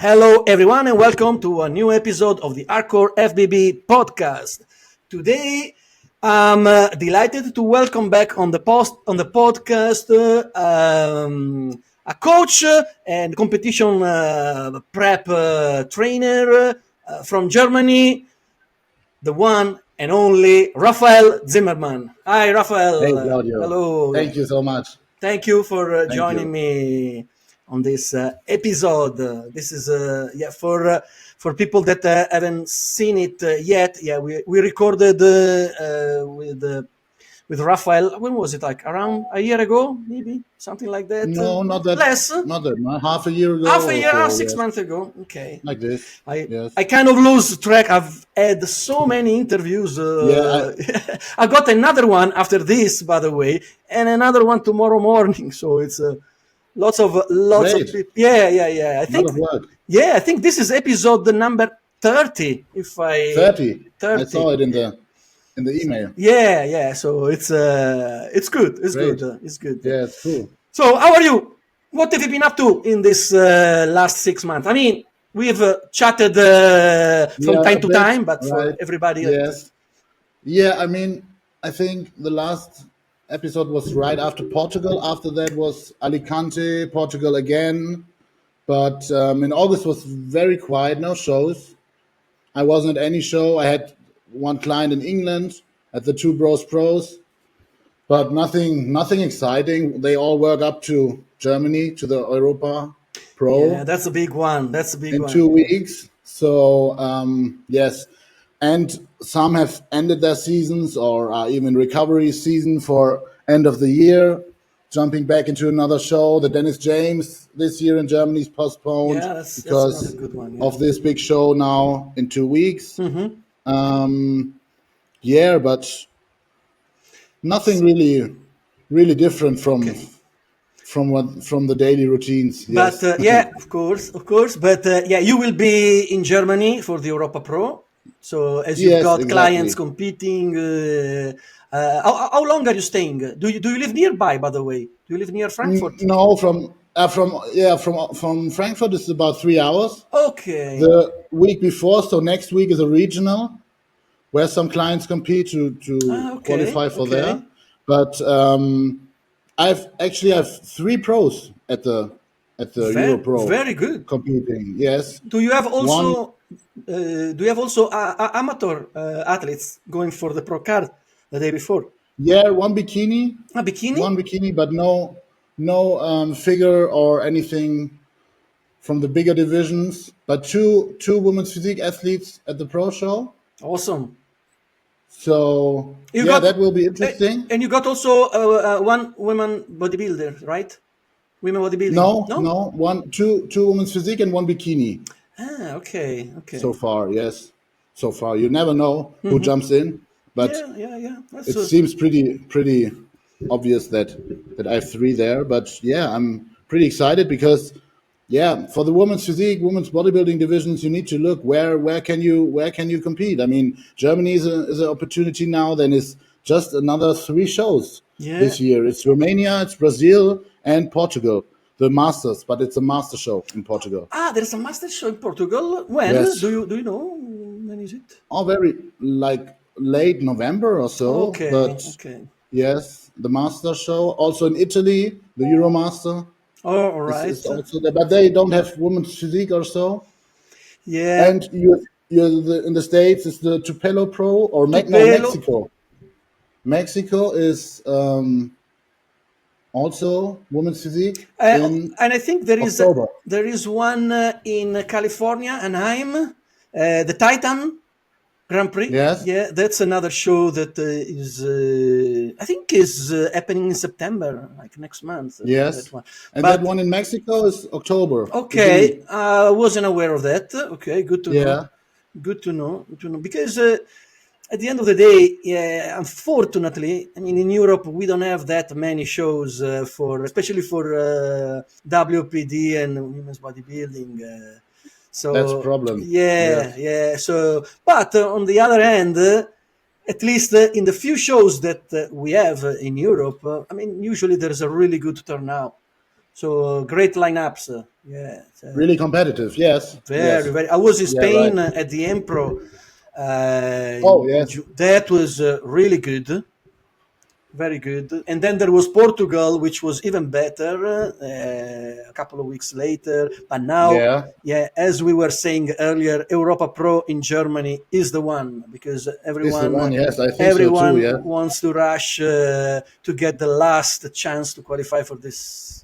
Hello, everyone, and welcome to a new episode of the Hardcore FBB Podcast. Today, I'm delighted to welcome back on the podcast a coach and competition prep trainer from Germany, the one and only Rafael Zimmermann. Hi, Rafael. Hey, Claudio. Hello. Thank you so much. Thank you for Thank joining you. me on this episode. This is for people that haven't seen it yet. Yeah, we recorded with Rafael. When was it? Like around a year ago, maybe something like that. No, not that. Less. Not that. Half a year ago. Half a year, or so, 6 yes. months ago. Okay. Like this. Yes. I kind of lose track. I've had so many interviews. I got another one after this, by the way, and another one tomorrow morning. So it's lots of people. Yeah. I think. A lot of work. Yeah, I think this is episode number 30. 30. I saw it in the email. Yeah. So it's good. It's Great. good. It's good. Yeah, it's cool. So how are you? What have you been up to in this last 6 months? I mean, we've chatted from time to time, but for everybody. Yes. Yeah, I mean, I think the last episode was right after Portugal. After that was Alicante, Portugal again. But in August was very quiet, no shows. I wasn't at any show. I had one client in England at the Two Bros Pros, but nothing exciting. They all work up to Germany, to the Europa Pro. Yeah, that's a big one. In 2 weeks. So, yes. And some have ended their seasons or are even recovery season for end of the year, jumping back into another show. The Dennis James this year in Germany is postponed because a good one, of this big show now in 2 weeks. Mm-hmm. But nothing really different from the daily routines. Yes. But of course. But you will be in Germany for the Europa Pro. So as you've got clients competing, how long are you staying? Do you live nearby? By the way, do you live near Frankfurt? No, from Frankfurt is about 3 hours. Okay. The week before, so next week is a regional where some clients compete to qualify for there. But I have 3 pros at the Euro Pro. Very good. Competing. Yes. Do you have also amateur athletes going for the pro card the day before? Yeah, one bikini. A bikini? One bikini, but no figure or anything from the bigger divisions. But two women's physique athletes at the pro show. Awesome. So that will be interesting. And you got also one woman bodybuilder, right? Women bodybuilding. No. Two women's physique and one bikini. Ah, okay. So far, yes. So far, you never know who jumps in, but it seems pretty obvious that I have 3 there. But I'm pretty excited because for the women's physique, women's bodybuilding divisions, you need to look where can you compete. I mean, Germany is an opportunity now. Then it's just another 3 shows this year. It's Romania, it's Brazil, and Portugal. The Masters, but it's a master show in Portugal. There's a master show in Portugal. When? Yes. Do you know when is it? Very late November or so. Okay. Okay. Yes, the master show. Also in Italy, the Euromaster. Oh, all right. Is also there, but they don't have women's physique or so. Yeah. And in the States, it's the Tupelo Pro or Mexico. Mexico is also women's physique. And I think there October. is one in California, Anaheim, the Titan Grand Prix. Yes. Yeah, that's another show that I think is happening in September, like next month. Yes. That one. That one in Mexico is October. Okay, I wasn't aware of that. Okay, good to know. Yeah. Good to know. Because at the end of the day, unfortunately, I mean, in Europe, we don't have that many shows especially for WPD and women's bodybuilding. So that's a problem. Yeah. So, but on the other hand, at least in the few shows that we have in Europe, I mean, usually there's a really good turnout. So great lineups. Really competitive. Yes. Very. I was in Spain right. at the Empro. Oh, yes. That was really good. Very good. And then there was Portugal, which was even better a couple of weeks later. But now, as we were saying earlier, Europa Pro in Germany is the one, because everyone, yes, I think everyone so too, wants to rush to get the last chance to qualify for this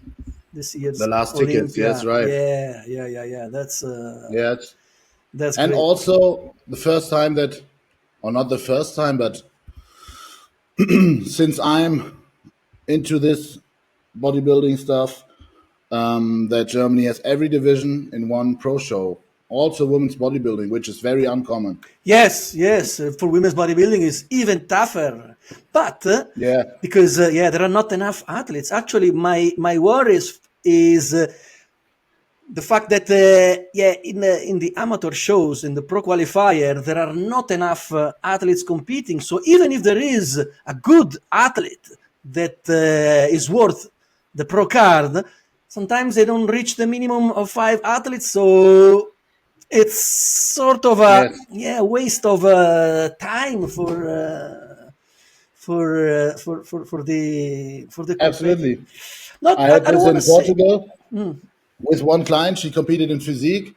year's the last Olympia. tickets. Yes, right. Yeah. That's and great. also the first time that, or not the first time, but since I'm into this bodybuilding stuff, that Germany has every division in one pro show, also women's bodybuilding, which is very uncommon. Yes. For women's bodybuilding is even tougher, but because there are not enough athletes. Actually, my worries is the fact that in the amateur shows, in the pro qualifier, there are not enough athletes competing. So even if there is a good athlete that is worth the pro card, sometimes they don't reach the minimum of 5 athletes. So it's sort of a waste of time for the absolutely. Not, I had this in Portugal say, with one client. She competed in physique,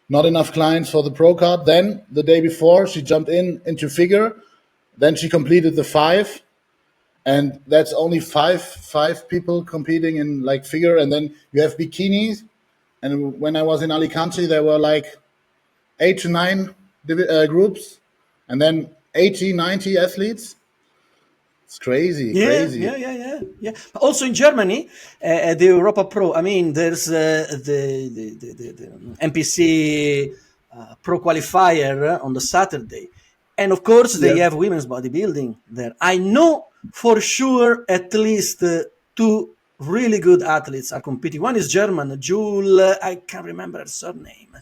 not enough clients for the pro card. Then the day before, she jumped into figure. Then she completed the 5, and that's only five people competing in like figure. And then you have bikinis. And when I was in Alicante, there were like 8 to 9 groups, and then 80, 90 athletes. It's crazy. Yeah. But also in Germany, the Europa Pro. I mean, there's the NPC Pro qualifier on the Saturday, and of course they have women's bodybuilding there. I know for sure at least 2 really good athletes are competing. One is German, Jule. I can't remember her surname.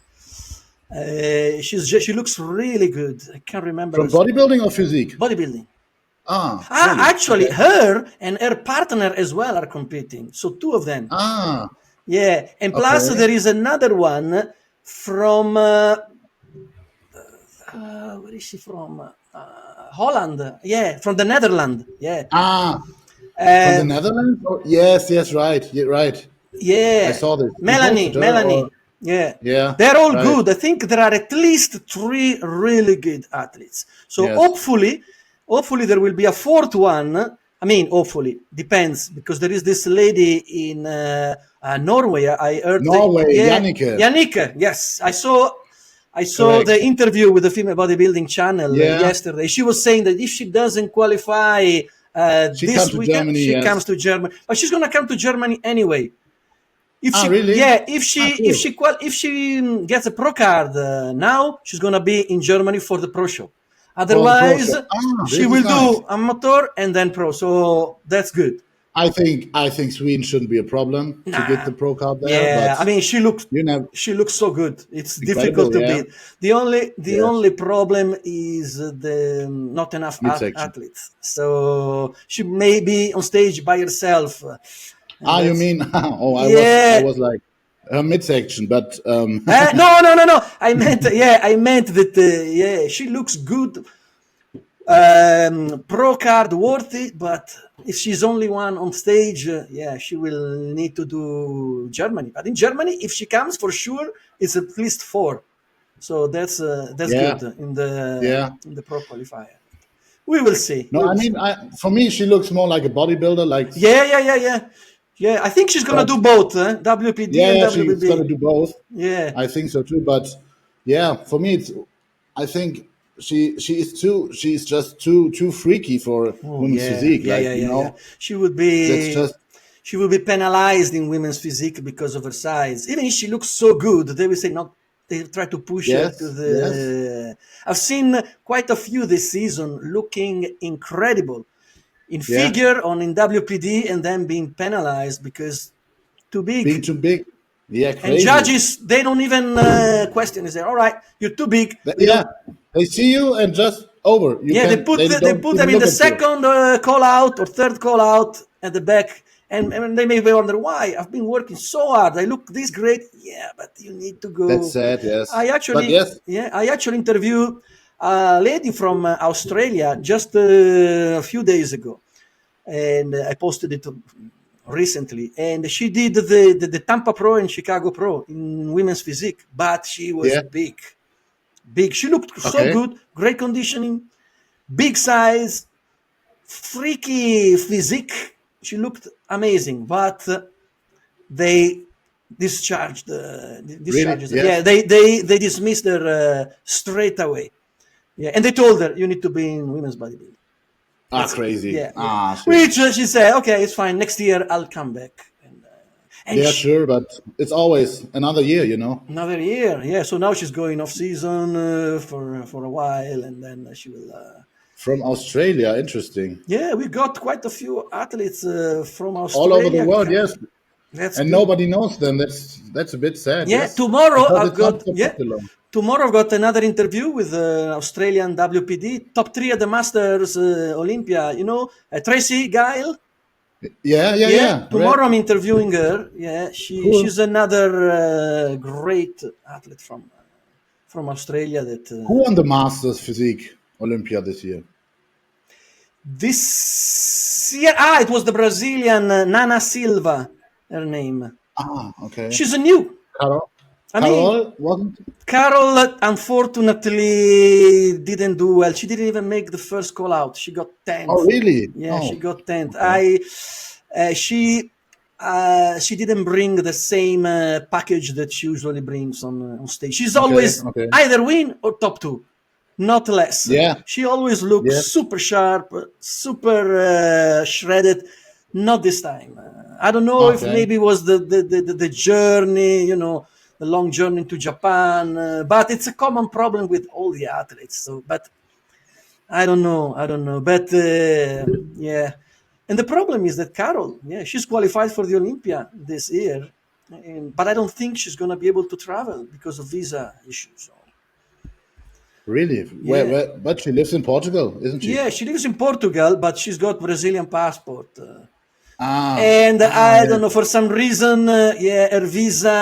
She looks really good. I can't remember. From bodybuilding or physique? Bodybuilding. Really? Actually, her and her partner as well are competing. So 2 of them. Yeah, and plus there is another one from where is she from? Holland. Yeah, from the Netherlands. Yeah. From the Netherlands? Oh, yes, right. Right. Yeah. I saw this. Melanie. Yeah. They're all good. I think there are at least 3 really good athletes. So hopefully there will be a 4th one. I mean, hopefully, depends, because there is this lady in Norway. I heard Jannike. Yes, I saw the interview with the Female Bodybuilding Channel yesterday. She was saying that if she doesn't qualify this weekend, she comes to Germany. But she's gonna come to Germany anyway. If she, really? Yeah, if she gets a pro card now, she's gonna be in Germany for the pro show. Otherwise, she will do amateur and then pro. So that's good. I think Sweden shouldn't be a problem to get the pro card there. Yeah, but I mean, she looks so good. It's difficult to beat. The only problem is the not enough athletes. So she may be on stage by herself. You mean? I was like her midsection, but no. I meant that. She looks good. Pro card worthy, but if she's only one on stage, she will need to do Germany. But in Germany, if she comes, for sure, it's at least 4. So that's good in the pro qualifier. We will see. No, for me, she looks more like a bodybuilder. Like Yeah, I think she's gonna do both, WPD and WBB. She's gonna do both. Yeah, I think so too. But for me, I think she's just too freaky for women's physique. She would be penalized in women's physique because of her size. Even if she looks so good, they will say no. They try to push her to the. I've seen quite a few this season looking incredible in figure in WPD, and then being penalized because too big. Being too big. Yeah, crazy. And judges, they don't even question. They say, "All right, you're too big." They see you and just over. They put them in the second call out or third call out at the back, And they may wonder why. I've been working so hard. I look this great. Yeah, but you need to go. That's sad, yes. I But yes, actually interviewed a lady from Australia just a few days ago, and I posted it recently. And she did the Tampa Pro and Chicago Pro in women's physique, but she was yeah, big. She looked so okay, good, great conditioning, big size, freaky physique. She looked amazing, but they discharged really, discharges. yes. Yeah, they dismissed her straight away. Yeah, and they told her you need to be in women's bodybuilding. Ah, crazy. Yeah, Shit. which she said, okay, it's fine. Next year I'll come back. And Yeah, sure, but it's always another year, you know. another year, yeah. So now she's going off season for a while, and then she will. From Australia, interesting. Yeah, we got quite a few athletes from All Australia. over the world, yes. That's And good. nobody knows them. That's a bit sad. Yeah, Yes, tomorrow because I've it's not got so popular. tomorrow I've got another interview with Australian WPD top 3 at the Masters Olympia. You know, Tracy Guile. Yeah. Right. Tomorrow I'm interviewing her. Yeah, Cool. she's another great athlete from Australia. That Who won the Masters Physique Olympia this year? this year, it was the Brazilian Nana Silva. Her name. Ah, okay. She's a new. Carol. I mean, Carol wasn't. Carol unfortunately didn't do well. She didn't even make the first call out. She got 10th. Oh, really? Yeah, Oh, she got 10th. okay. She didn't bring the same package that she usually brings on stage. She's always Okay. either win or top 2, not less. Yeah. She always looks Yes. super sharp, super shredded. Not this time. I don't know if Okay. maybe it was the journey, you know, the long journey to Japan, but it's a common problem with all the athletes. So, but I don't know. But yeah, and the problem is that Carol, yeah, she's qualified for the Olympia this year, but I don't think she's going to be able to travel because of visa issues. Really? Yeah. Where? But she lives in Portugal, isn't she? Yeah, she lives in Portugal, but she's got Brazilian passport. And I don't know, for some reason, her visa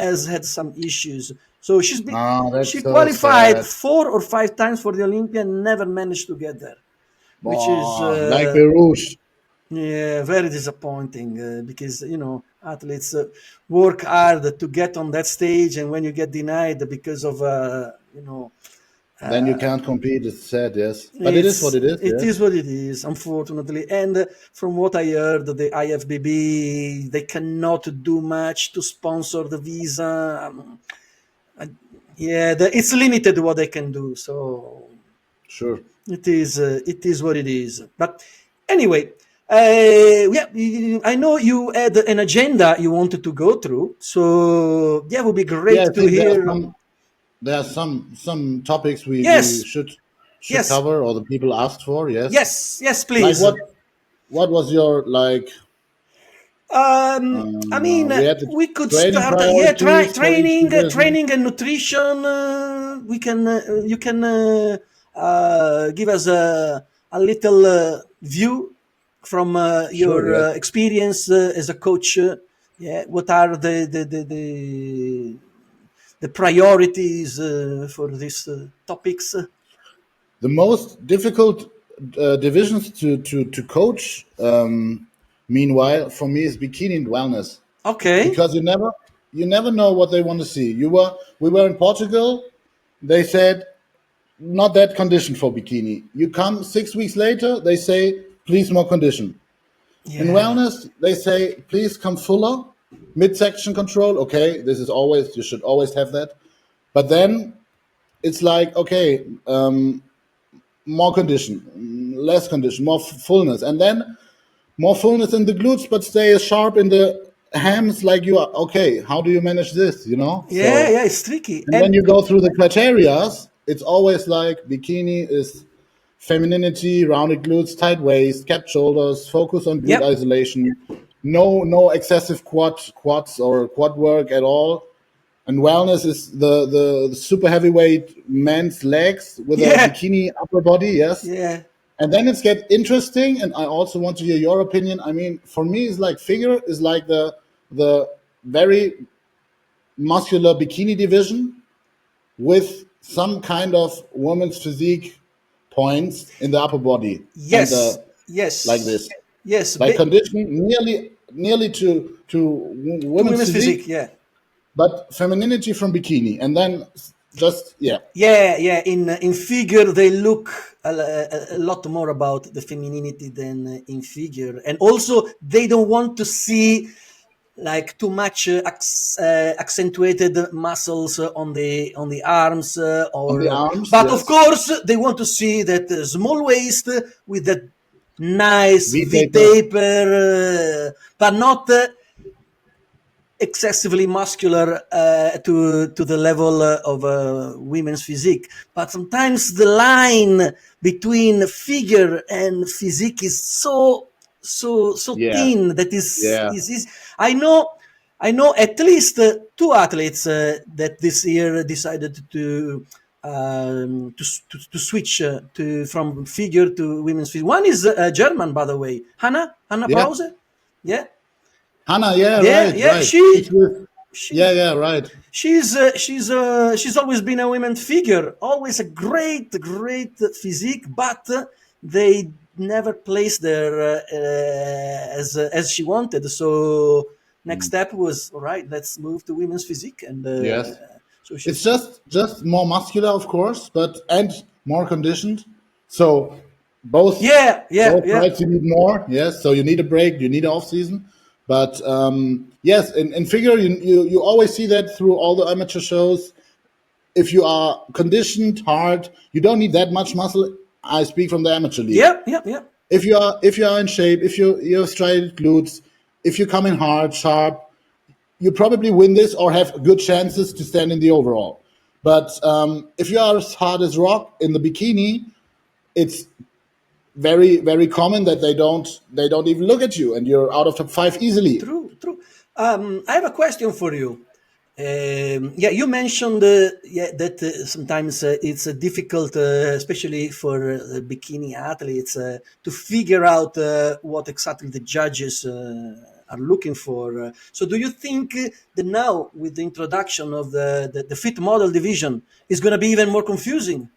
has had some issues. So she that's so qualified sad. 4 or 5 times for the Olympia, and never managed to get there, which is like Berouge. yeah, very disappointing because you know athletes work hard to get on that stage, and when you get denied because of you know. Then you can't compete. It's sad, yes. But it is what it is. It yes. is what it is, unfortunately. And from what I heard, the IFBB, they cannot do much to sponsor the visa. It's limited what they can do. So Sure. it is what it is. But anyway, I know you had an agenda you wanted to go through. So yeah, it would be great I to think hear. there are some topics we Yes. should Yes. cover, or the people asked for. Yes. Yes, Like please. what was your like? I mean, we could start. Yeah, training and nutrition. We can. You can give us a little view from your yes. experience as a coach. Yeah, what are the priorities for these topics? The most difficult divisions to coach. Meanwhile, for me, is bikini and wellness. Okay. Because you never know what they want to see. We were in Portugal. They said not that condition for bikini. You come 6 weeks later, they say please more condition. Yeah. In wellness, they say please come fuller, midsection control. Okay, this is always, you should always have that. But then it's like, okay, more condition, less condition, more fullness, and then more fullness in the glutes, but stay as sharp in the hams like you are. Okay, how do you manage this, you know? Yeah, it's tricky. And when you go through the criterias, it's always like bikini is femininity, rounded glutes, tight waist, capped shoulders, focus on glute isolation, no excessive quads or quad work at all. And wellness is the super heavyweight man's legs with a bikini upper body, yes? Yeah. And then it's get interesting, and I also want to hear your opinion. I mean, for me, it's like figure is like the very muscular bikini division with some kind of woman's physique points in the upper body. Yes, and yes, like this, yes. like conditioning nearly to women's physique, yeah. but femininity from bikini, and then just yeah. In figure, they look a lot more about the femininity than in figure, and also they don't want to see like too much accentuated muscles on the arms or on the arms. But yes. Of course, they want to see that small waist with that nice V-taper, but not excessively muscular to the level of women's physique. But sometimes the line between figure and physique is so thin that is I know at least two athletes that this year decided to switch from figure to women's physique. One is German, by the way, Hannah Brause. Yeah. Hannah, right. Right. She's always been a women's figure, always a great physique, but they never placed her as she wanted. So next step was, all right, let's move to women's physique, and yes. So it's just more muscular, of course, and more conditioned. So both sides you need more. Yes, so you need a break, you need an off season. But yes, in figure, you always see that through all the amateur shows. If you are conditioned hard, you don't need that much muscle. I speak from the amateur league. Yeah. If you are in shape, if you have striated glutes, if you come in hard, sharp, you probably win this or have good chances to stand in the overall. But if you are as hard as rock in the bikini, it's very, very common that they don't even look at you, and you're out of top 5 easily. True. I have a question for you. You mentioned that sometimes it's difficult, especially for bikini athletes, to figure out what exactly the judges are looking for. So do you think that now, with the introduction of the fit model division, is going to be even more confusing?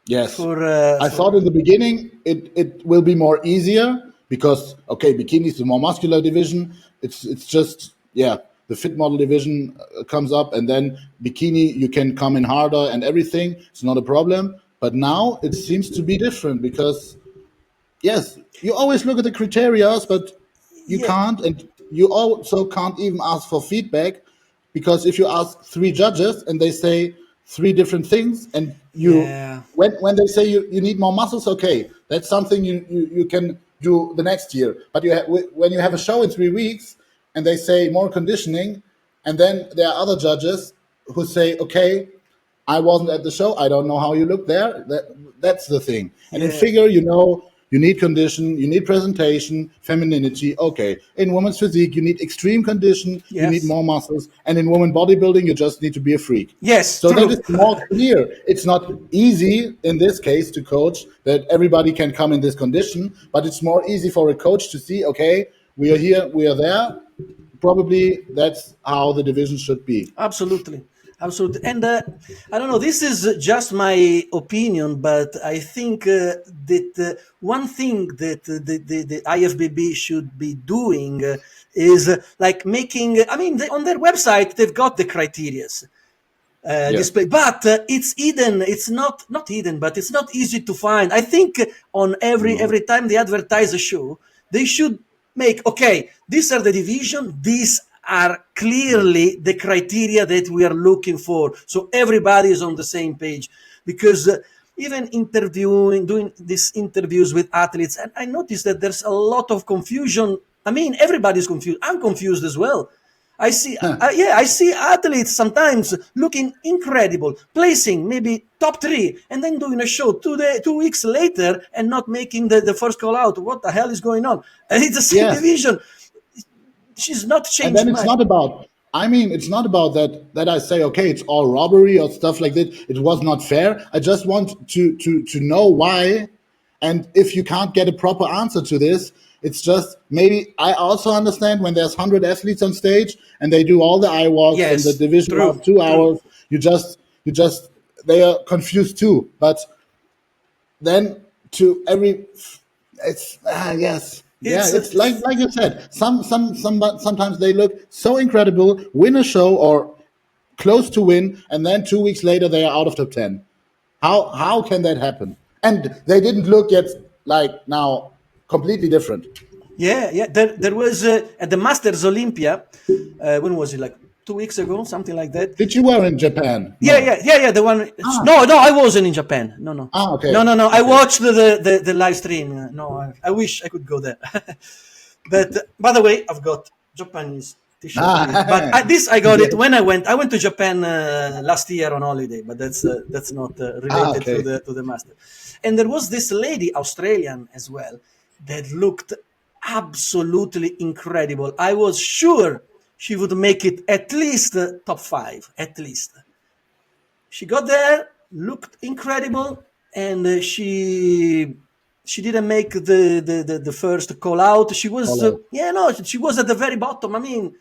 Yes. I thought in the beginning it will be more easier because, bikini is the more muscular division. It's just, the fit model division comes up, and then bikini, you can come in harder and everything. It's not a problem. But now it seems to be different because, yes, you always look at the criteria, but you can't, and you also can't even ask for feedback, because if you ask 3 judges and they say 3 different things, and when they say you need more muscles, that's something you can do the next year. But when you have a show in 3 weeks and they say more conditioning, and then there are other judges who say, I wasn't at the show, I don't know how you look there. That's the thing. And in figure, you need condition, you need presentation, femininity. In women's physique, you need extreme condition, you need more muscles. And in women bodybuilding, you just need to be a freak. Yes, so that is more clear. It's not easy in this case to coach that everybody can come in this condition, but it's more easy for a coach to see, we are here, we are there. Probably that's how the division should be. Absolutely. And I don't know, this is just my opinion, but I think that one thing that the IFBB should be doing is like making, on their website, they've got the criterias display, but it's hidden. It's not hidden, but it's not easy to find. I think on every time they advertise a show, they should make, these are the division, these are clearly the criteria that we are looking for, so everybody is on the same page. Because even doing these interviews with athletes, and I noticed that there's a lot of confusion. Everybody's confused. I'm confused as well. I see athletes sometimes looking incredible, placing maybe top 3, and then doing a show 2 weeks later and not making the first call out. What the hell is going on? And it's the same division. She's not changed. And then it's not about that I say, it's all robbery or stuff like that. It was not fair. I just want to know why And if you can't get a proper answer to this, it's just maybe I also understand when there's 100 athletes on stage and they do all the eye walks and the division of 2 hours, you just they are confused too. But then it's it's like you said. Sometimes they look so incredible, win a show or close to win, and then 2 weeks later they are out of top 10. How can that happen? And they didn't look yet like now completely different. Yeah. There was at the Masters Olympia. When was it? Like 2 weeks ago, something like that. Did you were in Japan? No. Yeah. The one. No, I wasn't in Japan. No. Okay. No. I watched the live stream. No, I wish I could go there. But by the way, I've got Japanese t-shirt. But this I got it when I went. I went to Japan last year on holiday, but that's not related to the master. And there was this lady, Australian as well, that looked absolutely incredible. I was sure she would make it at least top 5, at least. She got there, looked incredible, and she didn't make the first call out. She was she was at the very bottom. I mean,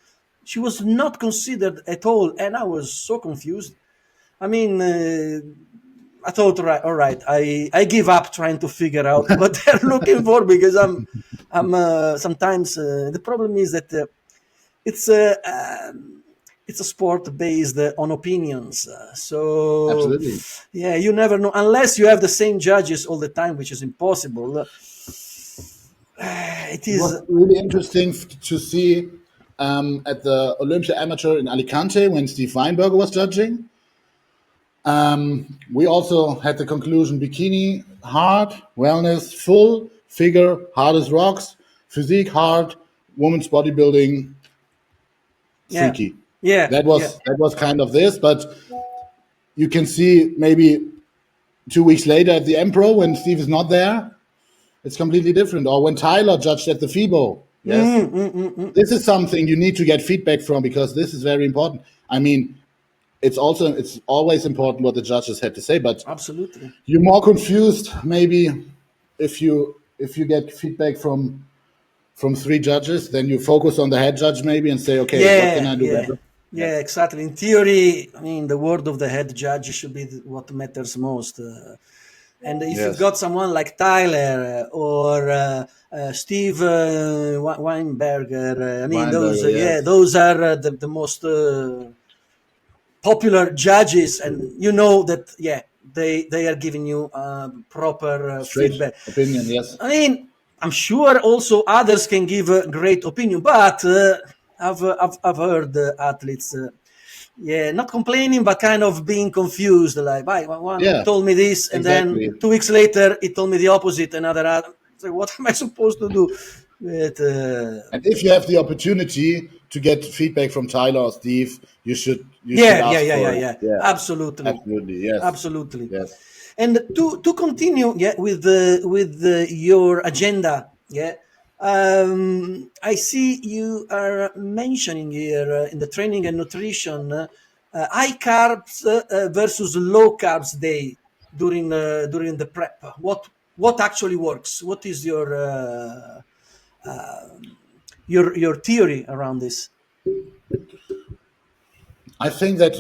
she was not considered at all, and I was so confused. I mean, I thought, all right, I give up trying to figure out what they're looking for, because I'm sometimes the problem is that it's a sport based on opinions. So absolutely, yeah, you never know unless you have the same judges all the time, which is impossible. It was really interesting to see at the Olympia Amateur in Alicante when Steve Weinberger was judging. We also had the conclusion: bikini, hard, wellness, full, figure, hard as rocks, physique, hard, women's bodybuilding, freaky. Yeah, that was kind of this, but you can see maybe 2 weeks later at the Empro when Steve is not there, it's completely different. Or when Tyler judged at the FIBO. Yes, this is something you need to get feedback from, because this is very important. I mean, it's always important what the judges had to say, but absolutely, you're more confused maybe if you get feedback from 3 judges, then you focus on the head judge maybe and say, okay, what can I do better? Yeah, exactly. In theory, I mean, the word of the head judge should be what matters most. And if you've got someone like Tyler or Steve Weinberger, I mean, those are the most popular judges, and you know that, they are giving you proper feedback. Opinion, yes. I mean, I'm sure also others can give a great opinion, but I've heard athletes, not complaining, but kind of being confused. Like, one told me this, and then 2 weeks later, he told me the opposite. Another, so what am I supposed to do? And if you have the opportunity to get feedback from Tyler or Steve, you should. Absolutely, yes, absolutely. Yes. And to continue, with your agenda, I see you are mentioning here in the training and nutrition high carbs versus low carbs day during the prep. What actually works? What is your theory around this? I think that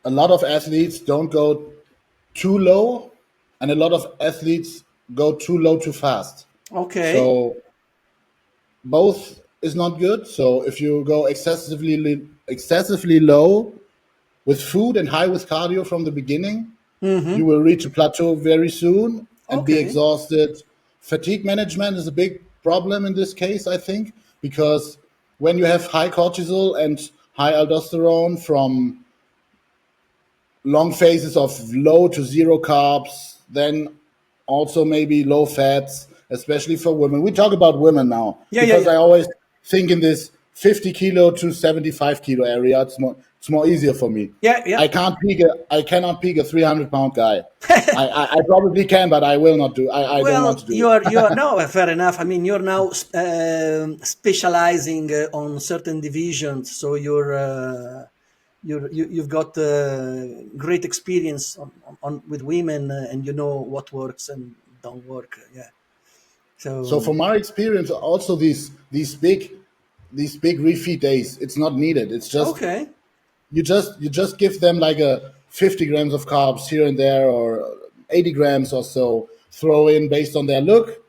a lot of athletes don't go too low, and a lot of athletes go too low too fast. Okay. So both is not good. So if you go excessively low with food and high with cardio from the beginning, you will reach a plateau very soon and be exhausted. Fatigue management is a big problem in this case, I think, because when you have high cortisol and high aldosterone from long phases of low to zero carbs, then also maybe low fats, especially for women. We talk about women now because I always think in this 50 kilo to 75 kilo area. It's more easier for me. I cannot peak a 300-pound guy. I probably can, but I will not do. I don't want to do. You are no, fair enough. I mean, you're now specializing on certain divisions, so you've got great experience on with women, and you know what works and don't work. Yeah. So So from my experience, also these big refeed days, it's not needed. It's just okay. you just give them like a 50 grams of carbs here and there, or 80 grams or so, throw in based on their look,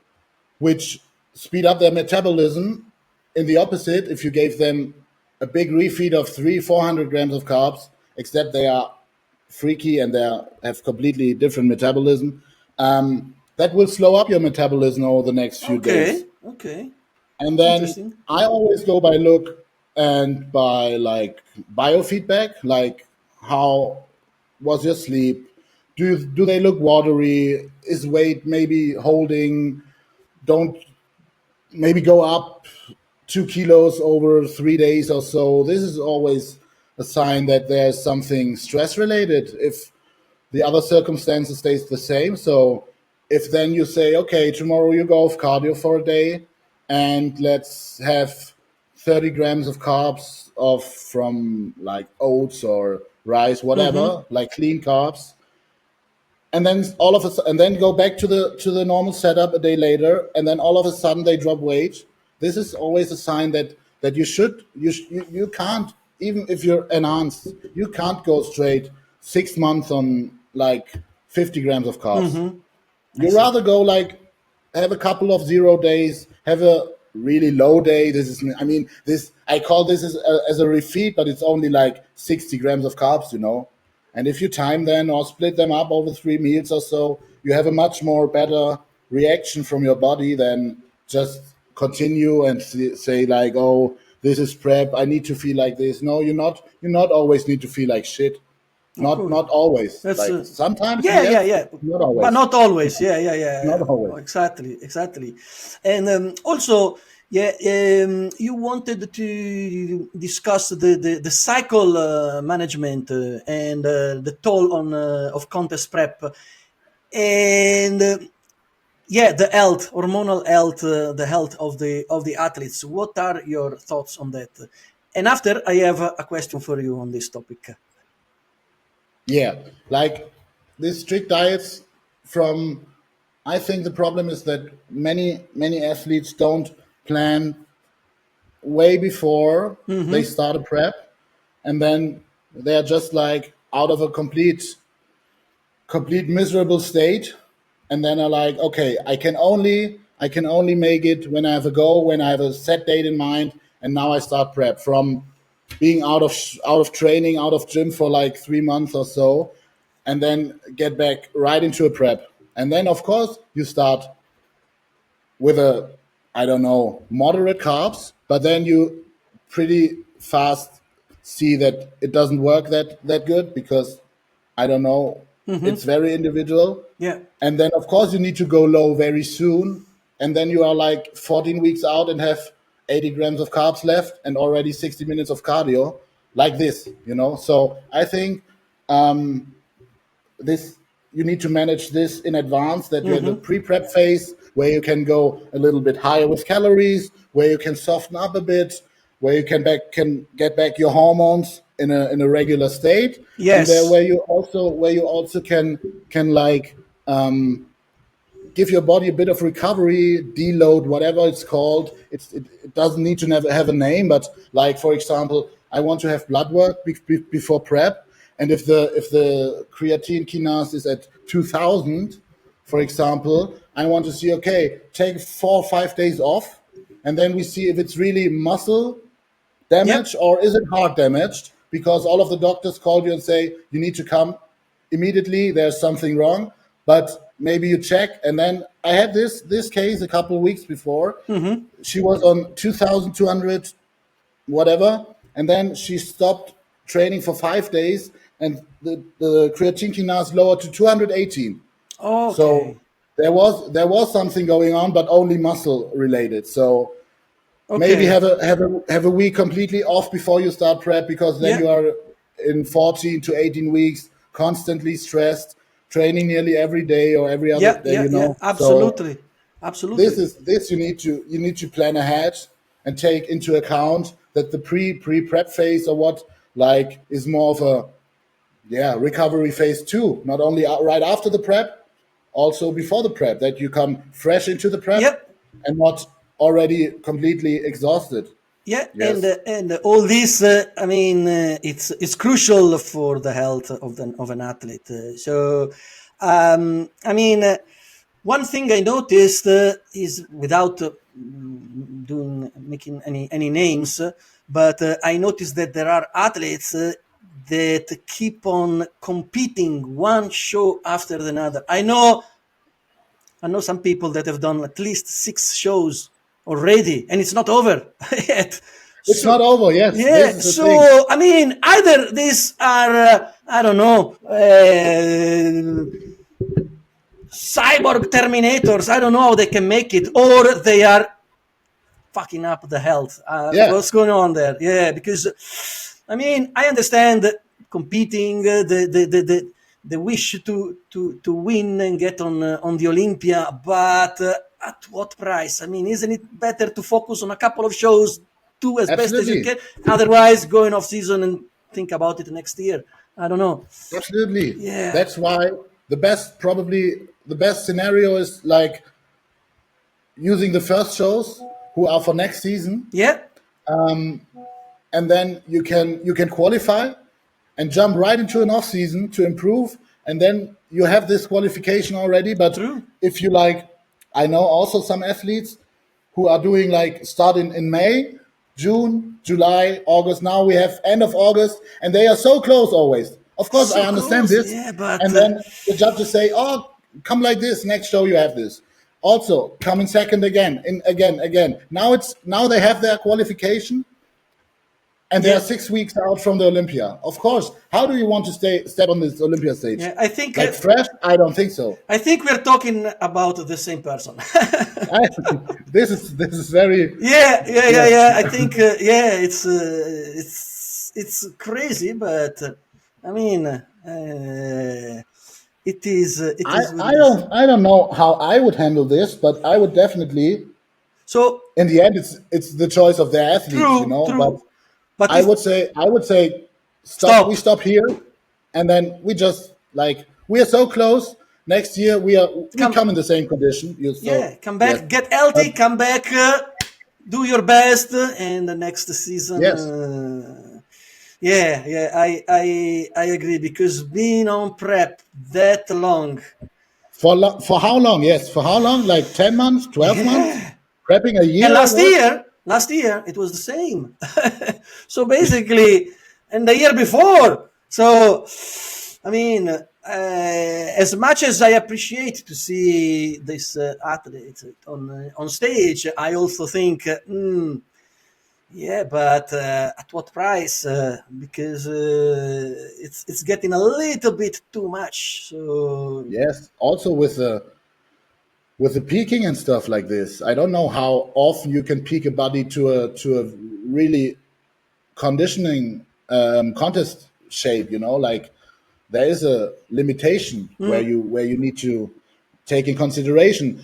which speed up their metabolism. In the opposite, if you gave them a big refeed of 400 grams of carbs, except they are freaky and they have completely different metabolism, that will slow up your metabolism over the next few days. Okay. Okay. And then Interesting. I always go by look and by like biofeedback, like how was your sleep? Do they look watery? Is weight maybe holding? Don't maybe go up 2 kilos over 3 days or so. This is always a sign that there's something stress related. If the other circumstances stays the same. So if then you say, okay, tomorrow you go off cardio for a day, and let's have 30 grams of carbs from like oats or rice, whatever, like clean carbs, and then and then go back to the normal setup a day later, and then all of a sudden they drop weight. This is always a sign that you can't, even if you're enhanced, you can't go straight 6 months on like 50 grams of carbs. You rather go like have a couple of 0 days, have a really low day. This is, I mean, this I call this as a refeed, but it's only like 60 grams of carbs, And if you time then or split them up over 3 meals or so, you have a much more better reaction from your body than just continue and say like, oh, this is prep, I need to feel like this. No, you not always need to feel like shit. Not always. That's like sometimes, yeah, yes, yeah. not always. But not always. Yeah. Not always. Oh, exactly. And also, yeah, you wanted to discuss the cycle management and the toll on of contest prep, and yeah, the health, hormonal health, the health of the athletes. What are your thoughts on that? And after, I have a question for you on this topic. Yeah, like these strict diets from, I think the problem is that many athletes don't plan way before they start a prep, and then they're just like out of a complete miserable state, and then are like, okay, I can only make it when I have a goal, when I have a set date in mind, and now I start prep from being out of training, out of gym for like 3 months or so, and then get back right into a prep. And then of course you start with a, I don't know, moderate carbs, but then you pretty fast see that it doesn't work that good, because I don't know, it's very individual. Yeah. And then of course you need to go low very soon, and then you are like 14 weeks out and have 80 grams of carbs left and already 60 minutes of cardio, like this. So I think this, you need to manage this in advance, that you have the pre-prep phase where you can go a little bit higher with calories, where you can soften up a bit, where you can get back your hormones in a regular state. Yes. And there where you also can like give your body a bit of recovery, deload, whatever it's called. It doesn't need to have a name, but like, for example, I want to have blood work before prep, and if the creatine kinase is at 2000, for example, I want to see, okay, take 4 or 5 days off, and then we see if it's really muscle damage or is it heart damaged, because all of the doctors call you and say you need to come immediately, there's something wrong. But maybe you check, and then I had this case a couple of weeks before. She was on 2,200 whatever, and then she stopped training for 5 days, and the creatine kinase lowered to 218. Okay. So there was something going on, but only muscle related. So maybe have a week completely off before you start prep, because then you are in 14 to 18 weeks constantly stressed, training nearly every day or every other day. Yeah, absolutely. So absolutely. This you need to plan ahead and take into account that the pre-prep phase, or like is more of a recovery phase 2, not only right after the prep, also before the prep, that you come fresh into the prep Yep. and not already completely exhausted. Yeah, Yes. and all this, it's crucial for the health of an athlete. One thing I noticed is, without making any names, but I noticed that there are athletes that keep on competing one show after another. I know some people that have done at least 6 shows already, and it's not over yet. It's not over, yes. Yeah, This is the thing. either these are, I don't know, cyborg terminators, I don't know how they can make it, or they are fucking up the health. What's going on there? Yeah, because, I understand competing, the wish to win and get on the Olympia, but at what price? Isn't it better to focus on a couple of shows, do as best as you can, otherwise going off season and think about it next year? I don't know. Absolutely. Yeah. That's why the best scenario is like using the first shows who are for next season. Yeah. And then you can qualify and jump right into an off season to improve, and then you have this qualification already. But if you like, I know also some athletes who are doing like starting in May, June, July, August. Now we have end of August, and they are so close always. Of course, I understand this. Yeah, but and then the judges say, "Oh, come like this. Next show you have this." Also, come in second again. Now they have their qualification, and they are 6 weeks out from the Olympia. Of course, how do you want to step on this Olympia stage? Yeah, I think like fresh. I don't think so. I think we're talking about the same person. This is very. Yeah. I think it's crazy, but it is. I don't know how I would handle this, but I would definitely. So in the end, it's the choice of the athlete, True. But I would say stop. We stop here, and then we just we are so close. Next year we come in the same condition. Come back, get healthy, come back, do your best, and the next season. Yes. I agree, because being on prep that long. For how long? Yes, for how long? Like 10 months, 12 months? Prepping a year? And last year it was the same. So basically, and the year before. So, as much as I appreciate to see this athlete on stage, I also think, but at what price? Because it's getting a little bit too much. So yes, also with the peaking and stuff like this, I don't know how often you can peak a body to a really conditioning contest shape. Like there is a limitation where you need to take in consideration.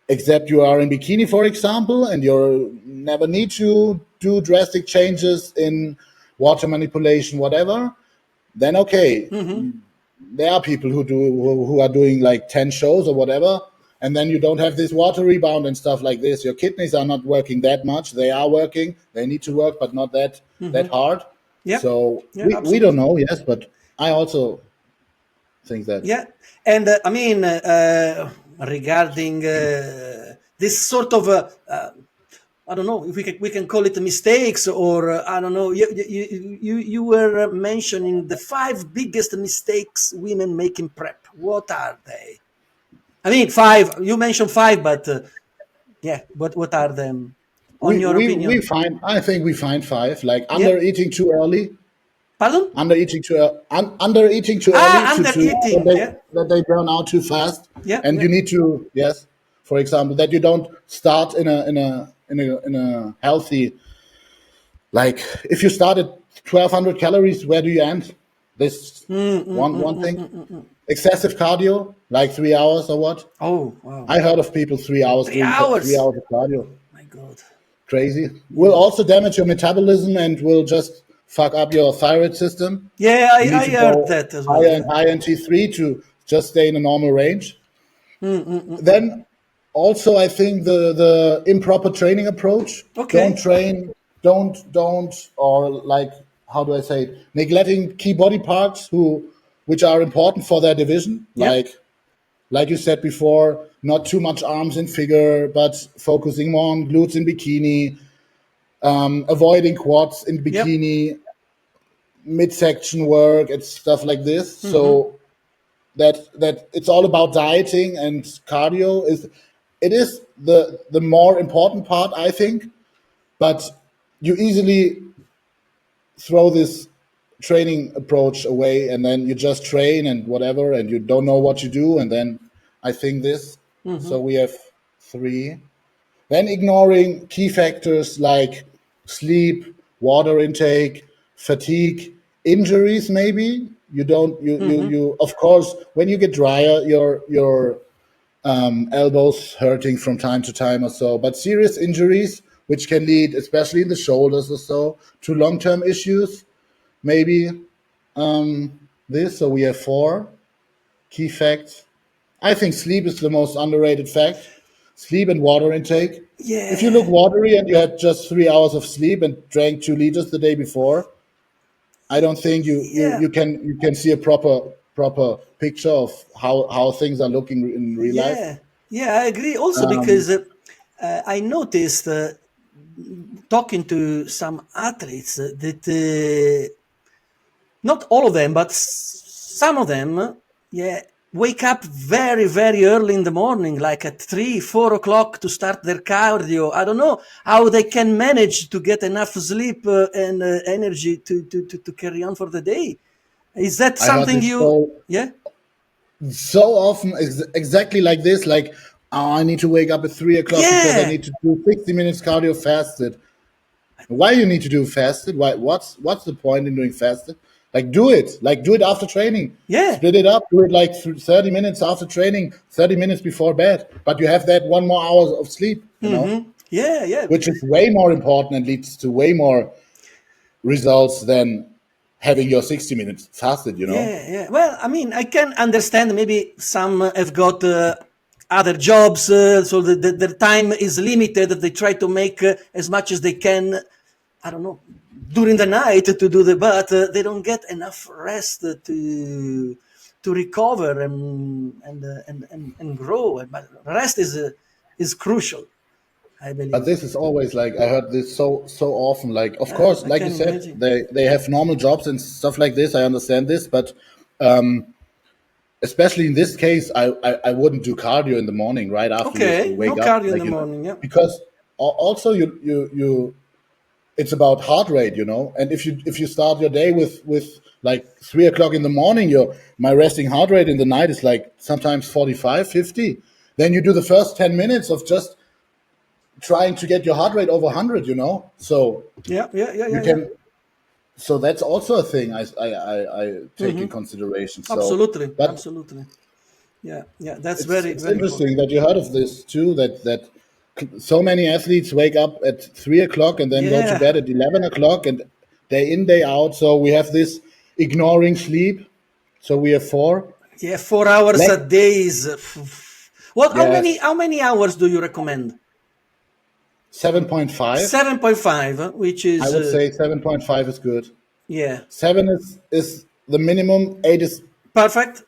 Except you are in bikini, for example, and you never need to do drastic changes in water manipulation, whatever. Then okay, there are people who are doing like 10 shows or whatever, and then you don't have this water rebound and stuff like this. Your kidneys are not working that much. They are working. They need to work, but not that hard. Yeah. So we don't know. Yes, but I also think that. Yeah, and regarding this sort of I don't know if we can call it mistakes, or I don't know. You were mentioning the 5 biggest mistakes women make in prep. What are they? 5. You mentioned 5, but what are them? On your opinion, I think we find 5. Like under eating too early. Pardon? Under eating too early. That they burn out too fast. Yeah. And you need to for example, that you don't start in a healthy. Like if you start at 1,200 calories, where do you end? This one thing. Excessive cardio, like 3 hours or what? Oh wow! I heard of people 3 hours. 3 hours. 3 hours of cardio. My God. Crazy. Will also damage your metabolism and will just fuck up your thyroid system. Yeah, You need I to heard go that as well. higher and higher in T3 to just stay in a normal range. Then also, I think the improper training approach. Okay. Don't train. Don't or like, how do I say it? Neglecting key body parts which are important for their division. Yep. Like you said before, not too much arms in figure, but focusing more on glutes in bikini, avoiding quads in bikini, midsection work and stuff like this. So that it's all about dieting, and cardio is the more important part, I think. But you easily throw this training approach away, and then you just train and whatever, and you don't know what you do. And then I think this. So we have 3. Then ignoring key factors like sleep, water intake, fatigue, injuries. Maybe you of course, when you get drier, your elbows hurting from time to time or so. But serious injuries, which can lead, especially in the shoulders or so, to long-term issues. Maybe this. So we have 4 key facts. I think sleep is the most underrated fact. Sleep and water intake. Yeah. If you look watery and you had just 3 hours of sleep and drank 2 liters the day before, I don't think you can see a proper picture of how things are looking in real life. Yeah, I agree. Also, because I noticed talking to some athletes that not all of them, but some of them, wake up very, very early in the morning, like at 3, 4 o'clock to start their cardio. I don't know how they can manage to get enough sleep and energy to carry on for the day. Is that something so often exactly like this, like, I need to wake up at 3 o'clock because I need to do 60 minutes cardio fasted. Why you need to do fasted? What's the point in doing fasted? Like, do it after training. Split it up. Do it like 30 minutes after training, 30 minutes before bed. But you have that 1 more hour of sleep, you know? Which is way more important and leads to way more results than having your 60 minutes fasted, you know? Well, I mean, I can understand maybe some have got other jobs, so their time is limited. They try to make as much as they can, I don't know, during the night to do but they don't get enough rest to recover and grow. But rest is crucial, I believe. But this is always like, I heard this so often. Like, of course, like you said, they have normal jobs and stuff like this. I understand this, but especially in this case, I wouldn't do cardio in the morning right after you wake up. Cardio in the morning, because also you it's about heart rate, you know. And if you start your day with like 3 o'clock in the morning, my resting heart rate in the night is like sometimes 45, 50. Then you do the first 10 minutes of just trying to get your heart rate over 100, you know. So so that's also a thing I take in consideration. So, absolutely. Yeah, that's very interesting important. that you heard of this too. That so many athletes wake up at 3 o'clock and then go to bed at 11 o'clock, and day in, day out. So we have this ignoring sleep. So we have 4. 4 hours a day is. How many hours do you recommend? 7.5. 7.5, which is. I would say 7.5 is good. Yeah. 7 is the minimum. 8 is perfect.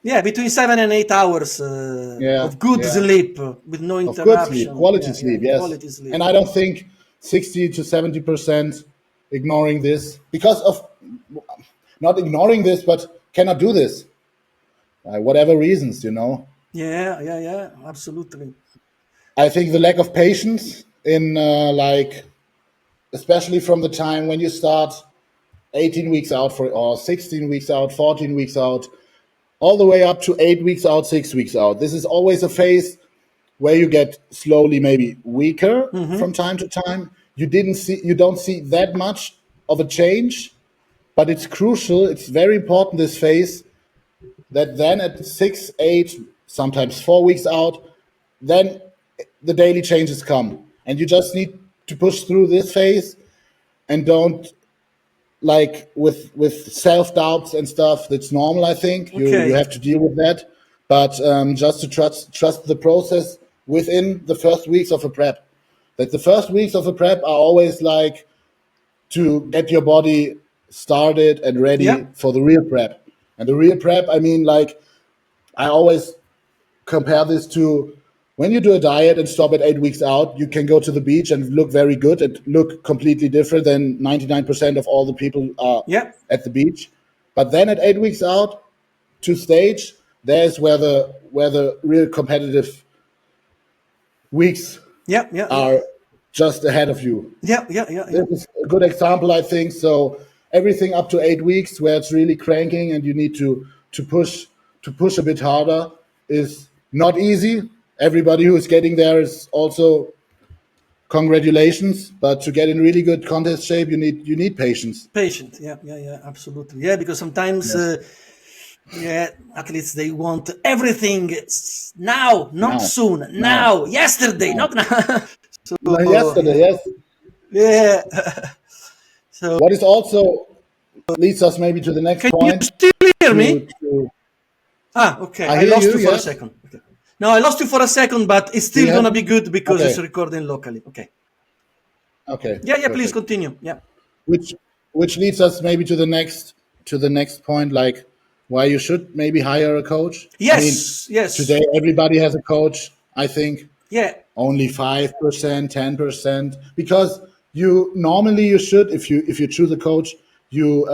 Yeah, between 7 and 8 hours of good sleep with no interruption. Of good sleep, quality sleep, yes. Quality sleep. And I don't think 60 to 70% ignoring this, because of not ignoring this, but cannot do this. Whatever reasons, you know. Yeah, absolutely. I think the lack of patience in like, especially from the time when you start 18 weeks out or 16 weeks out, 14 weeks out, all the way up to 8 weeks out, 6 weeks out. This is always a phase where you get slowly maybe weaker from time to time. You don't see that much of a change, but it's crucial. It's very important, this phase, that then at 6, 8, sometimes 4 weeks out, then the daily changes come. And you just need to push through this phase and don't like with self-doubts and stuff. That's normal. I think you have to deal with that, but just to trust the process within the first weeks of a prep. That the first weeks of a prep are always like to get your body started and ready for the real prep. And the real prep, I mean, like, I always compare this to when you do a diet and stop at 8 weeks out, you can go to the beach and look very good and look completely different than 99% of all the people are at the beach. But then at 8 weeks out to stage, there's where the real competitive weeks are just ahead of you. This is a good example, I think. So everything up to 8 weeks where it's really cranking and you need to push a bit harder is not easy. Everybody who's getting there is also congratulations, but to get in really good contest shape, you need patience. Absolutely. Because sometimes athletes, they want everything now, not soon, now, yesterday, not now. Yesterday, yes. So what is also leads us maybe to the next point. Can you still hear me? Okay. I lost you for a second. Okay. No, I lost you for a second, but it's still gonna be good because it's recording locally. Okay. Perfect. Please continue. Which leads us maybe to the next point, like why you should maybe hire a coach. Yes. Today everybody has a coach, I think. Only 5%, 10%, because you should, if you choose a coach, you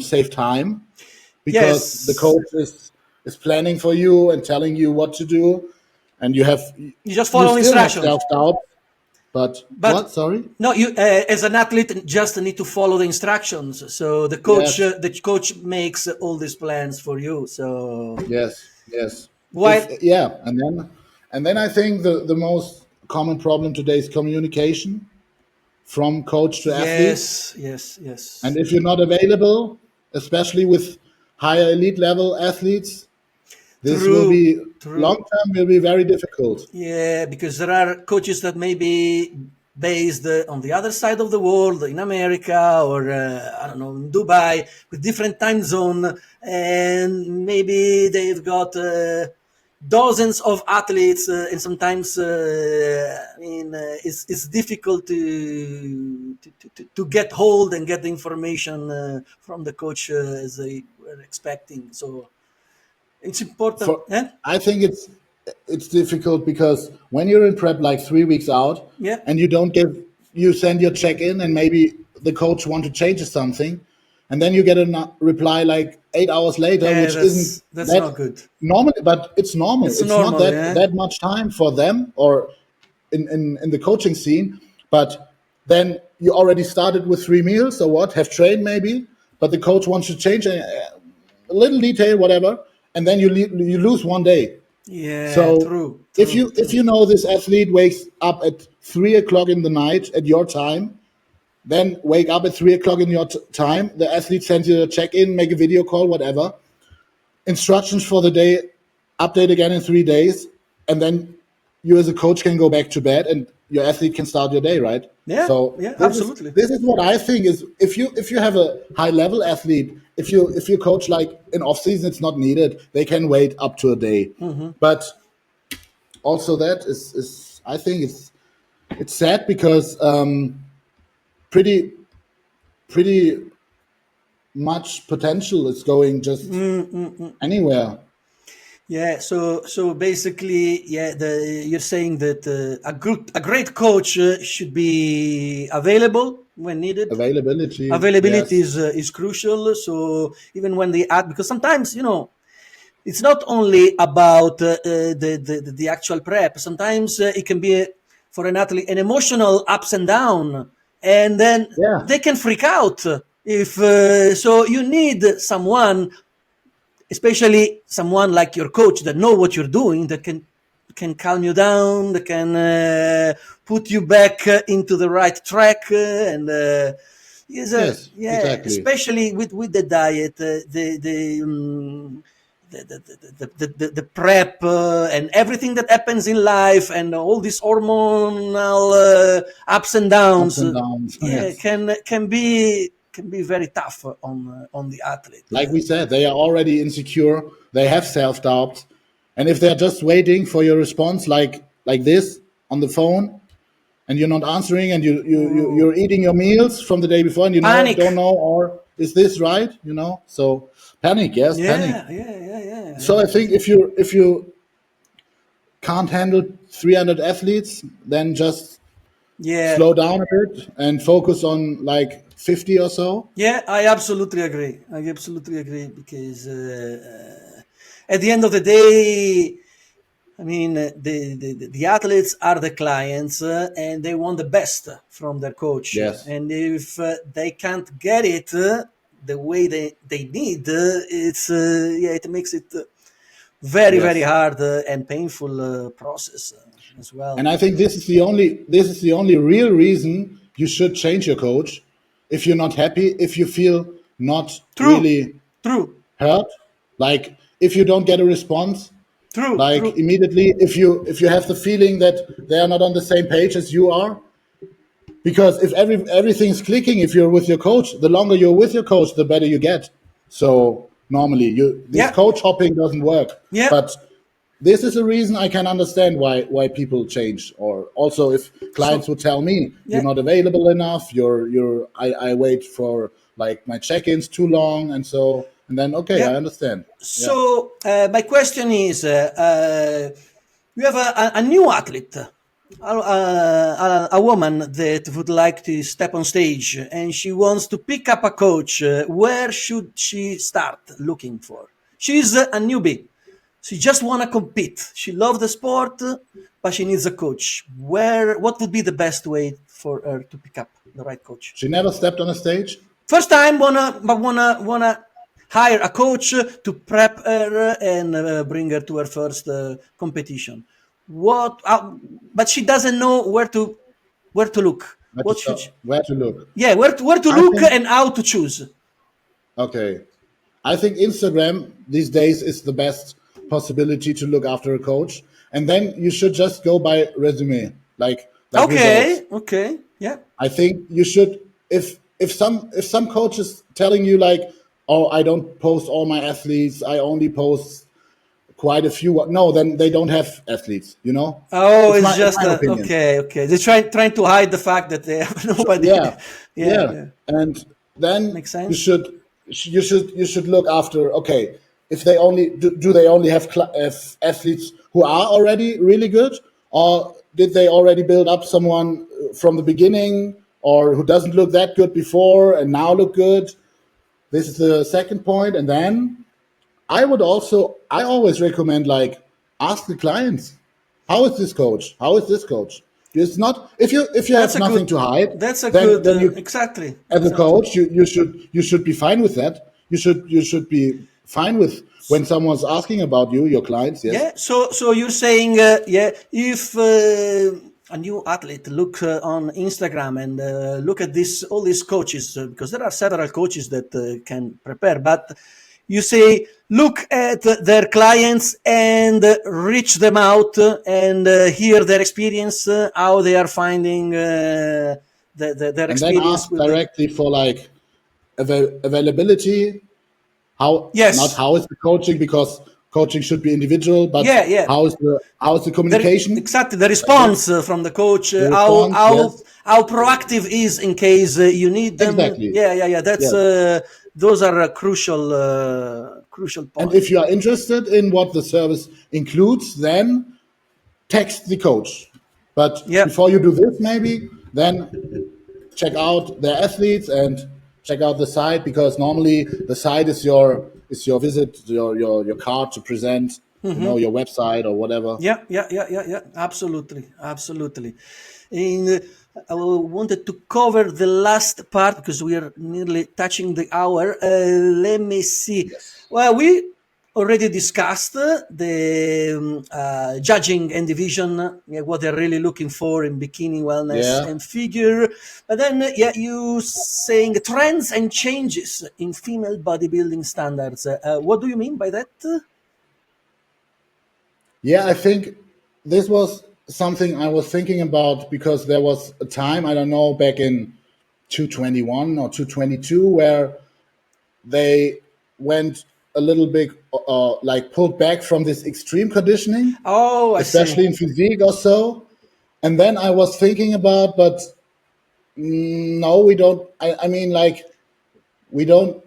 save time because the coach is planning for you and telling you what to do, and you just follow instructions. Self-doubt, but what? Sorry. No, you as an athlete just need to follow the instructions. So the coach makes all these plans for you. So yes. And then I think the most common problem today is communication from coach to athlete. Yes. And if you're not available, especially with higher elite level athletes, this will be long term will be very difficult. Because there are coaches that may be based on the other side of the world, in America or I don't know, in Dubai, with different time zone, and maybe they've got dozens of athletes, and sometimes it's difficult to get hold and get the information from the coach as they were expecting. So it's important. I think it's difficult because when you're in prep like 3 weeks out, and you send your check-in and maybe the coach want to change something, and then you get a reply like 8 hours later, which that's not good. Normal, but it's normal. It's not that much time for them or in the coaching scene. But then you already started with 3 meals or have trained maybe, but the coach wants to change a little detail, whatever, and then you lose 1 day. True. If you know this athlete wakes up at 3 o'clock in the night at your time, then wake up at 3 o'clock in your time. The athlete sends you a check-in, make a video call, whatever. Instructions for the day, update again in 3 days, and then you as a coach can go back to bed and your athlete can start your day, right? Absolutely. This is what I think is if you have a high level athlete, if you coach like in off season, it's not needed. They can wait up to a day. But also that is I think it's sad because pretty much potential is going just anywhere. So basically, you're saying that a great coach should be available when needed. Availability is crucial. So even when they add, because sometimes it's not only about the actual prep. Sometimes it can be for an athlete an emotional ups and down, and then they can freak out. If so, you need someone, especially someone like your coach that know what you're doing, that can calm you down, that can put you back into the right track, and exactly. Especially with the diet, the prep and everything that happens in life and all these hormonal ups and downs, Yes. can be very tough on the athlete. Like we said, they are already insecure. They have self-doubt, and if they're just waiting for your response, like this on the phone, and you're not answering, and you're eating your meals from the day before, and don't know, or is this right? So panic, yes, panic. Yeah. So I think if you can't handle 300 athletes, then just slow down a bit and focus on like 50 or so. Yeah, I absolutely agree. Because at the end of the day, I mean, the athletes are the clients, and they want the best from their coach. Yes. And if they can't get it the way they need, it makes it very hard and painful process as well. And I think this is the only real reason you should change your coach. If you're not happy, if you feel not really hurt, like if you don't get a response, immediately, if you have the feeling that they are not on the same page as you are, because if everything's clicking, if you're with your coach, the longer you're with your coach, the better you get. So normally, this coach hopping doesn't work. Yeah. But this is a reason I can understand why people change. Or also, if clients would tell me you're not available enough, I wait for like my check-ins too long, and then I understand. So my question is, you have a new athlete, a woman that would like to step on stage, and she wants to pick up a coach. Where should she start looking for? She's a newbie. She just want to compete. She loves the sport, but she needs a coach. What would be the best way for her to pick up the right coach? She never stepped on a stage? First time, wanna hire a coach to prep her and bring her to her first competition. But she doesn't know where to look. Where to look? Yeah, where to look and how to choose. Okay, I think Instagram these days is the best possibility to look after a coach, and then you should just go by resume, like results. Yeah. I think you should. If some coach is telling you like, oh, I don't post all my athletes, I only post quite a few. No, then they don't have athletes, Oh, it's just okay. They're trying to hide the fact that they have nobody. Yeah. And then makes sense. You should look after. Okay, if they only do they only have athletes who are already really good, or did they already build up someone from the beginning, or who doesn't look that good before and now look good? This is the second point. And then I always recommend, like, ask the clients, how is this coach? How is this coach? It's not, if you have nothing to hide, that's a good, then you, exactly. As a coach, you should be fine with that. You should be fine with when someone's asking about you, your clients. Yes. Yeah. So you're saying, if a new athlete look on Instagram and look at all these coaches, because there are several coaches that can prepare, but you say look at their clients and reach them out and hear their experience, how they are finding their experience. And then ask directly for like availability. Not how is the coaching, because coaching should be individual, but how is the communication? Exactly, the response from the coach, how proactive is in case you need them. Exactly. Yeah. That's those are crucial points. And if you are interested in what the service includes, then text the coach. But before you do this, maybe then check out their athletes and check out the site, because normally the site is your visit, your card to present, your website or whatever. Yeah. Absolutely. And I wanted to cover the last part because we are nearly touching the hour. Let me see. Yes. Well, we already discussed the judging and division, what they're really looking for in bikini, wellness, and figure. But then, you saying trends and changes in female bodybuilding standards. What do you mean by that? Yeah, I think this was something I was thinking about because there was a time, I don't know, back in 221 or 222, where they went a little bit like pulled back from this extreme conditioning, Oh, I see. especially in physique or so. And then I was thinking about, but no, we don't. I mean, like, we don't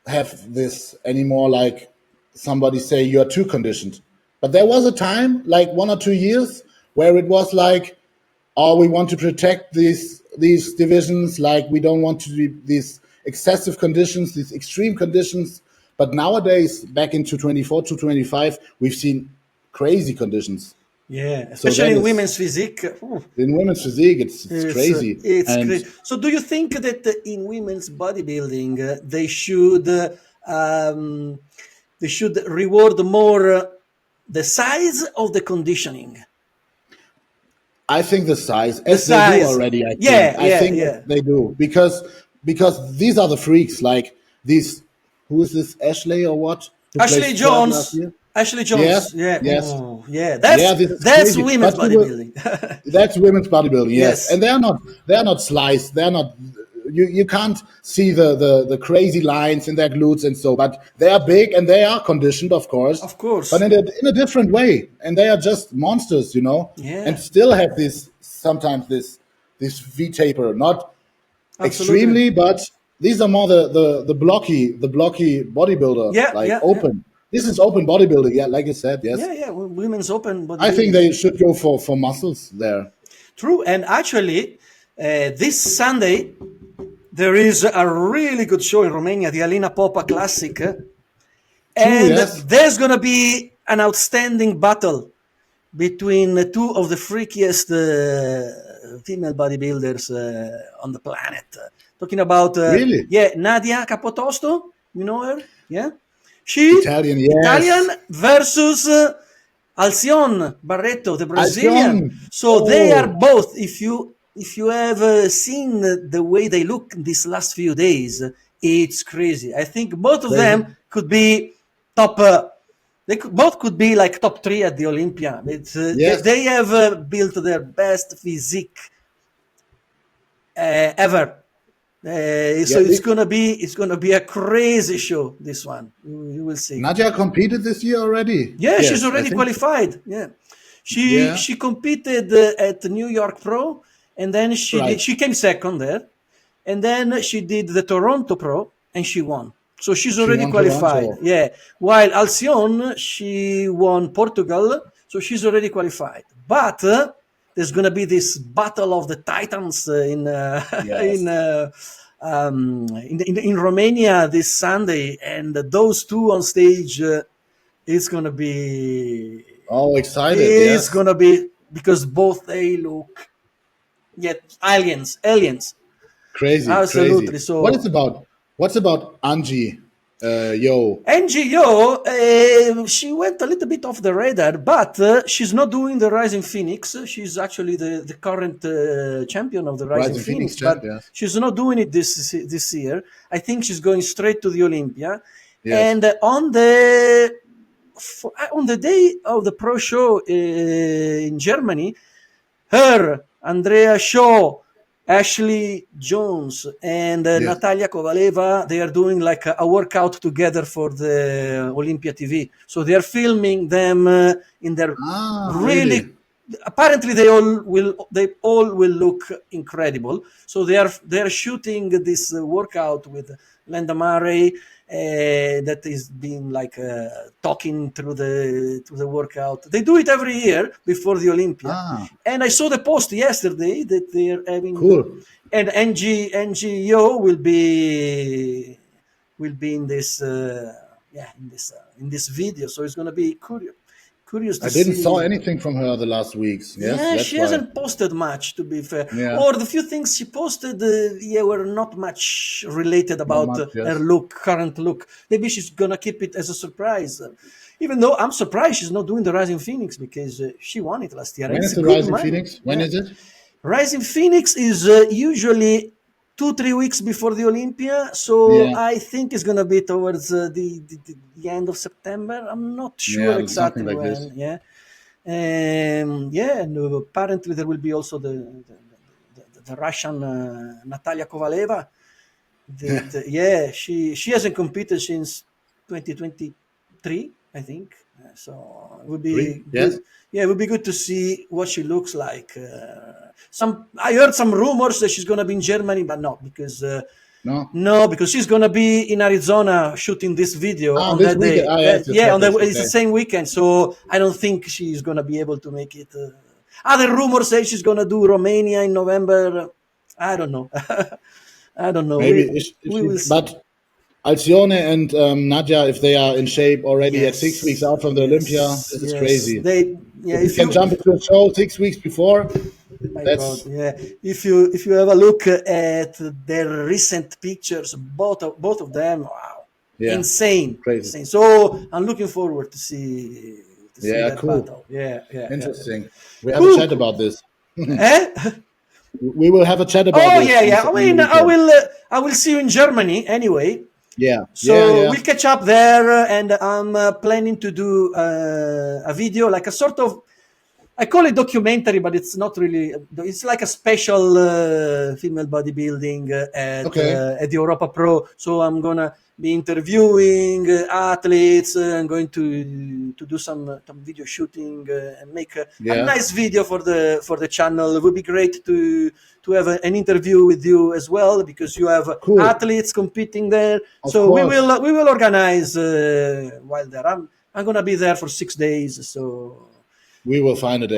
have this anymore. Like somebody say you're too conditioned. But there was a time, like 1 or 2 years, where it was like, oh, we want to protect these divisions. Like we don't want to do these excessive conditions, these extreme conditions. But nowadays, back into 24 to 25, we've seen crazy conditions. Yeah, So especially that in is women's physique. in women's physique, it's crazy. It's And crazy. So, do you think that in women's bodybuilding um, they should reward more the size of the conditioning? I think the size, The as they do size. already, Yeah, I yeah, think yeah. they do because these are the freaks. Like these, who is this Ashley or what? Who Ashley placed third last Jones. year? Ashley Yes, Jones. Yeah. yes, Oh, yeah. yeah. This is That's crazy. women's But you will, bodybuilding. that's women's bodybuilding, yes. Yes. And they are not sliced. They're not. You can't see the crazy lines in their glutes and so. But they are big and they are conditioned, of course. Of course. But in a different way, and they are just monsters, you know. Yeah. And still have this sometimes this V taper, not Absolutely. extremely, but these are more the blocky bodybuilder, Yeah, like yeah, open. This is open bodybuilding, yeah, like you said, yes. yeah. Women's open bodybuilding. I think they should go for muscles there. True, and actually, this Sunday there is a really good show in Romania, the Alina Popa Classic, and yes. there's gonna be an outstanding battle between two of the freakiest female bodybuilders on the planet. Talking about Really? Nadia Capotosto, you know her, yeah. She Italian, yes. Italian versus Alcione Barreto, the Brazilian. Alcione. So they are both. If you have seen the way they look these last few days, it's crazy. I think both of them could be top. Both could be like top 3 at the Olympia. Yes. They have built their best physique ever. So it's gonna be a crazy show. This one, you will see. Nadia competed this year already. Yeah, Yes, she's already qualified. Yeah, she competed at the New York Pro, and then she came second there, and then she did the Toronto Pro, and she won. So she's already qualified. Toronto. Yeah, while Alcione, she won Portugal, so she's already qualified. But there's gonna be this battle of the titans in Romania this Sunday, and those two on stage. It's gonna be. Oh, excited! It's gonna be because both they look, aliens. Crazy, absolutely. Crazy. So what's about Angie? Yo, she went a little bit off the radar, but she's not doing the Rising Phoenix. She's actually the current champion of the Rising Phoenix, but she's not doing it this year. I think she's going straight to the Olympia. Yes. And on the day of the pro show in Germany, Andrea Shaw, Ashley Jones, and Natalia Kovaleva, they are doing like a workout together for the Olympia TV. So they are filming them in their really. Apparently, they all will look incredible. So they are shooting this workout with Linda Murray. That is being like talking through the workout. They do it every year before the Olympia. And I saw the post yesterday that they are having. Cool. And NGO will be in this in this video. So it's going to be curious. I didn't saw anything from her the last weeks. Yes, she hasn't posted much, to be fair. Yeah. Or the few things she posted, were not much related about her current look. Maybe she's gonna keep it as a surprise. Even though I'm surprised she's not doing the Rising Phoenix because she won it last year. When is the Rising Phoenix? When is it? Rising Phoenix is usually 2-3 weeks before the Olympia, so I think it's gonna be towards the end of September. I'm not sure exactly like when. this. Yeah, and apparently there will be also the Russian Natalia Kovaleva. She hasn't competed since 2023, I think. So it would be good. Yeah, it would be good to see what she looks like. I heard some rumors that she's gonna be in Germany, but not because no, because she's gonna be in Arizona shooting this video on that day. It's the same weekend, so I don't think she's gonna be able to make it. Other rumors say she's gonna do Romania in November. I don't know. I don't know. Maybe but Alcione and Nadia, if they are in shape already at 6 weeks out from the Olympia, this is crazy. If you can jump into a show 6 weeks before, that's If you have a look at their recent pictures, both of them, wow, insane, crazy. Insane. So I'm looking forward to see that cool. battle. Yeah, interesting. We have a chat about this. We will have a chat about this. I mean, I will see you in Germany anyway. So we'll catch up there, and I'm planning to do a video, like a sort of, I call it documentary, but it's not really. It's like a special female bodybuilding at the Europa Pro. So I'm gonna be interviewing athletes. I'm going to do some video shooting and make a nice video for the channel. It would be great to have an interview with you as well, because you have athletes competing there. We will organize while there. I'm gonna be there for 6 days. So. We will find a day.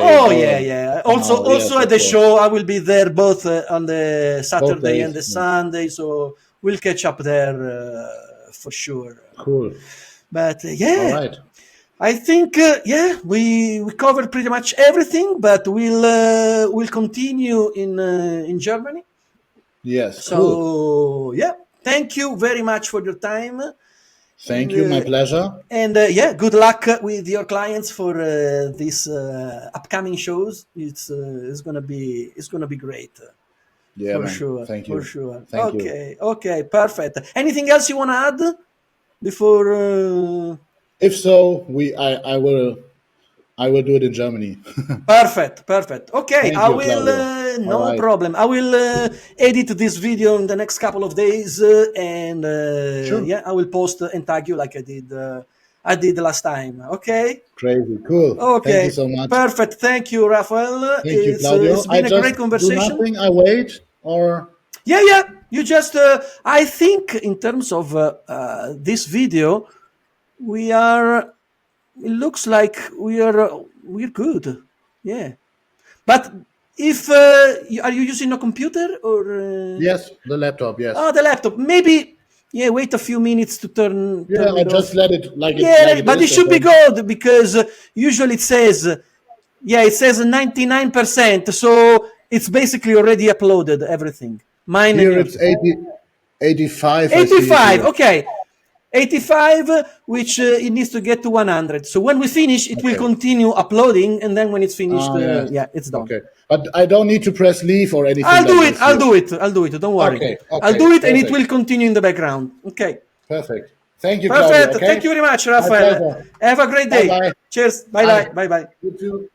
Also at the show, I will be there both on the Saturday and the Sunday. So we'll catch up there for sure. Cool. But all right. I think we covered pretty much everything. But we'll continue in Germany. Yes. So thank you very much for your time. Thank you, my pleasure. And good luck with your clients for these upcoming shows. It's gonna be great. For sure. Thank you. For sure. Thank you. Okay, perfect. Anything else you want to add before? If so, I will do it in Germany. Perfect. Okay, Thank I you, will. no problem. I will edit this video in the next couple of days, and I will post and tag you like I did last time. Okay. Crazy cool. Okay. Thank you so much. Perfect. Thank you, Rafael. Thank you, Claudio. It's been a great conversation. Do nothing. I wait or. Yeah. You just. I think in terms of this video, we are. It looks like we're good. Yeah, but if are you using a computer or? Yes, the laptop. Yes. Oh, the laptop. Maybe. Yeah, wait a few minutes to turn. Yeah, I just let it like it. Yeah, but it should be good because usually it says 99%. So it's basically already uploaded everything. Mine here it's 85. 85. Okay. 85, which it needs to get to 100. So when we finish, it will continue uploading, and then when it's finished, it's done. Okay, but I don't need to press leave or anything. I'll do it. Don't worry. Okay. I'll do it, and it will continue in the background. Okay. Perfect. Thank you, Perfect. Claudia, okay? Thank you very much, Rafael. Have a great day. Bye-bye. Cheers. Bye. You too.